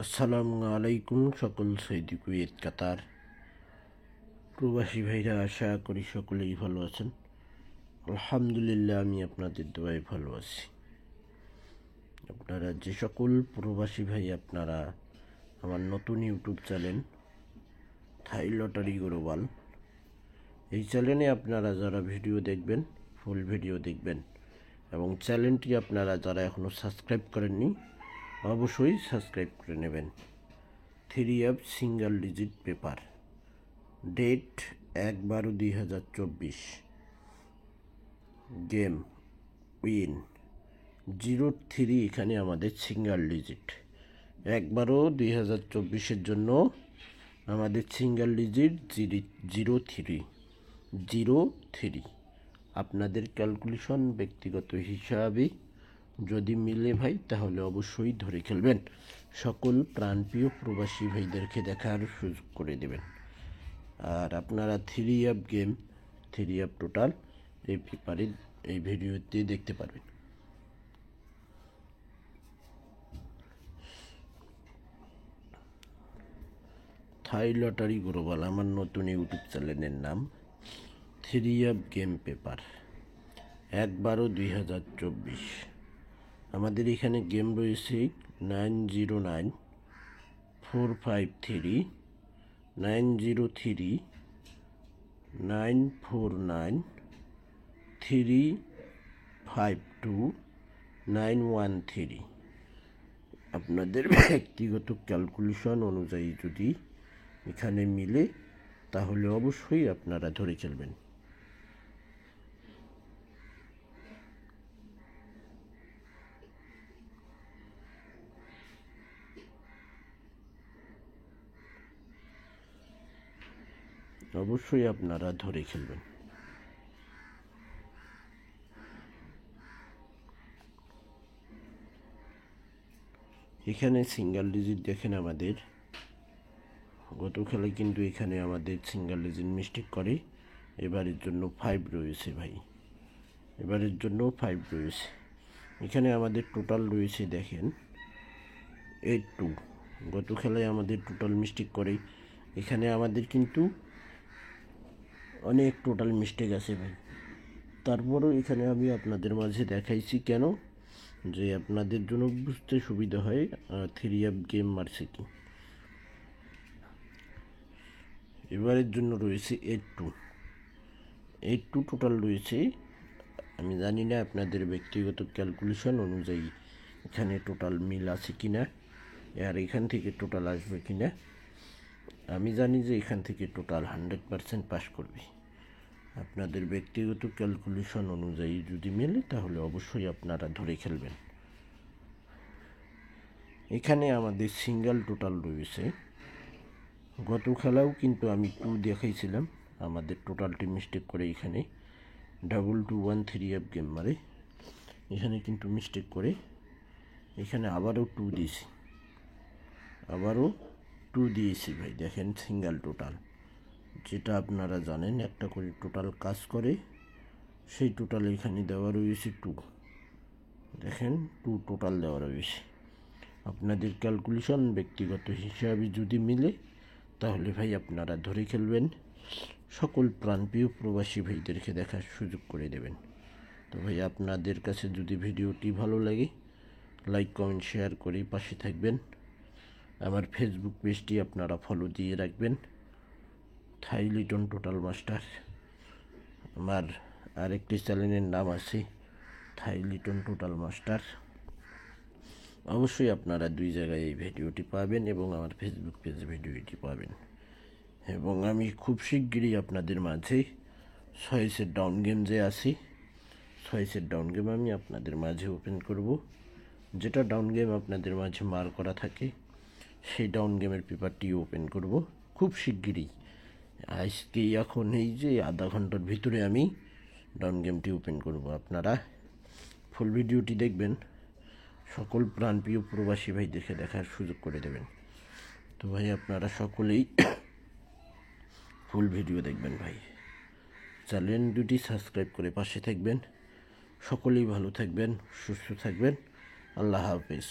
আসসালামু আলাইকুম সকল সৌদি কুয়েত কাতার প্রবাসী ভাইরা, আশা করি সকলেই ভালো আছেন। আলহামদুলিল্লাহ, আমি আপনাদের দোয়ায় ভালো আছি। আপনারা যে সকল প্রবাসী ভাই আপনারা আমার নতুন ইউটিউব চ্যানেল থাই লটারি গ্লোবাল, এই চ্যানেলে আপনারা যারা ভিডিও দেখবেন, ফুল ভিডিও দেখবেন, এবং চ্যানেলটি আপনারা যারা এখনও সাবস্ক্রাইব করেননি অবশ্যই সাবস্ক্রাইব করে নেবেন। 3 single digit paper, date 1/12/2024, game win 03। এখানে আমাদের সিঙ্গেল ডিজিট 1/12/2024 জন্য আমাদের সিঙ্গেল ডিজিট 03। আপনাদের ক্যালকুলেশন ব্যক্তিগত হিসাবে যদি মিলে ভাই, তাহলে অবশ্যই ধরে খেলবেন। সকল প্রাণপ্রিয় প্রবাসী ভাইদেরকে দেখার সুযোগ করে দেবেন। আর আপনারা 3 টোটাল এই পেপারে এই ভিডিওতে দেখতে পারবেন। থাই লটারি গ্লোবাল আমার নতুন ইউটিউব চ্যানেলের নাম। 3 গেম পেপার 1/12/2024। আমাদের এখানে গেম রয়েছে 909 453 903 949 352 913। আপনাদের ব্যক্তিগত ক্যালকুলেশন অনুযায়ী যদি এখানে মিলে, তাহলে অবশ্যই আপনারা ধরে খেলবেন। অবশ্যই আপনারা ধরে খেলবেন। এখানে সিঙ্গেল ডিজিট দেখেন, আমাদের গত খেলায় কিন্তু এখানে আমাদের সিঙ্গেল ডিজিট মিস্টেক করে। এবারের জন্য 5 রয়েছে ভাই, এবারের জন্য 5 রয়েছে। এখানে আমাদের টোটাল রয়েছে দেখেন 82। গত খেলায় আমাদের টোটাল মিস্টেক করে, এখানে আমাদের কিন্তু অনেক টোটাল মিস্টেক আছে ভাই। তারপরও এখানে আমি আপনাদের মাঝে দেখাইছি কেন, যে আপনাদের জন্য বুঝতে সুবিধা হয় 3 গেম মারছে কি। এবারের জন্য রয়েছে 82 টোটাল রয়েছে। আমি জানি না আপনাদের ব্যক্তিগত ক্যালকুলেশন অনুযায়ী এখানে টোটাল মিল আছে কি না, আর এখান থেকে টোটাল আসবে কি না। আমি জানি যে এখান থেকে টোটাল 100% পাস করবে। আপনাদের ব্যক্তিগত ক্যালকুলেশন অনুযায়ী যদি মেলে, তাহলে অবশ্যই আপনারা ধরে খেলবেন। এখানে আমাদের সিঙ্গেল টোটাল রয়েছে। গত খেলাও কিন্তু আমি 2 দেখাইছিলাম, আমাদের টোটালটি মিস্টেক করে এখানে 2213 গেম মারে। এখানে কিন্তু মিস্টেক করে এখানে আবারও 2 দিয়েছি, আবারও 2 দিয়েছি ভাই। দেখেন সিঙ্গেল টোটাল, যেটা আপনারা জানেন একটা করে টোটাল কাজ করে, সেই টোটাল এখানে দেওয়া রয়েছে 2। দেখেন 2 টোটাল দেওয়া রয়েছে। আপনাদের ক্যালকুলেশন ব্যক্তিগত হিসাবে যদি মিলে, তাহলে ভাই আপনারা ধরে খেলবেন। সকল প্রাণপ্রিয় প্রবাসী ভাইদেরকে দেখার সুযোগ করে দেবেন। তো ভাই, আপনাদের কাছে যদি ভিডিওটি ভালো লাগে, লাইক কমেন্ট শেয়ার করে পাশে থাকবেন। আমার ফেসবুক পেজটি আপনারা ফলো দিয়ে রাখবেন, থাই লিটন টোটাল মাস্টার। আমার আরেকটি চ্যানেলের নাম আছে থাই লিটন টোটাল মাস্টার। অবশ্যই আপনারা 2 জায়গায় এই ভিডিওটি পাবেন, এবং আমার ফেসবুক পেজে ভিডিওটি পাবেন। এবং আমি খুব শিগগিরই আপনাদের মাঝে 6 সেট ডাউন গেম যে আছে, 6 সেট ডাউন গেম আমি আপনাদের মাঝে ওপেন করব। যেটা ডাউন গেম আপনাদের মাঝে মার করা থাকে, সেই ডাউন গেমের পেপারটি ওপেন করব খুব শিগগিরই। আজকে এখন এই যে আধা ঘন্টার ভিতরে আমি ডাউন গেমটি ওপেন করব। আপনারা ফুল ভিডিওটি দেখবেন, সকল প্রাণপ্রিয় প্রবাসী ভাইদেরকে দেখার সুযোগ করে দেবেন। তো ভাই, আপনারা সকলেই ফুল ভিডিও দেখবেন ভাই। চ্যানেল দুটি সাবস্ক্রাইব করে পাশে থাকবেন। সকলেই ভালো থাকবেন, সুস্থ থাকবেন। আল্লাহ হাফেজ।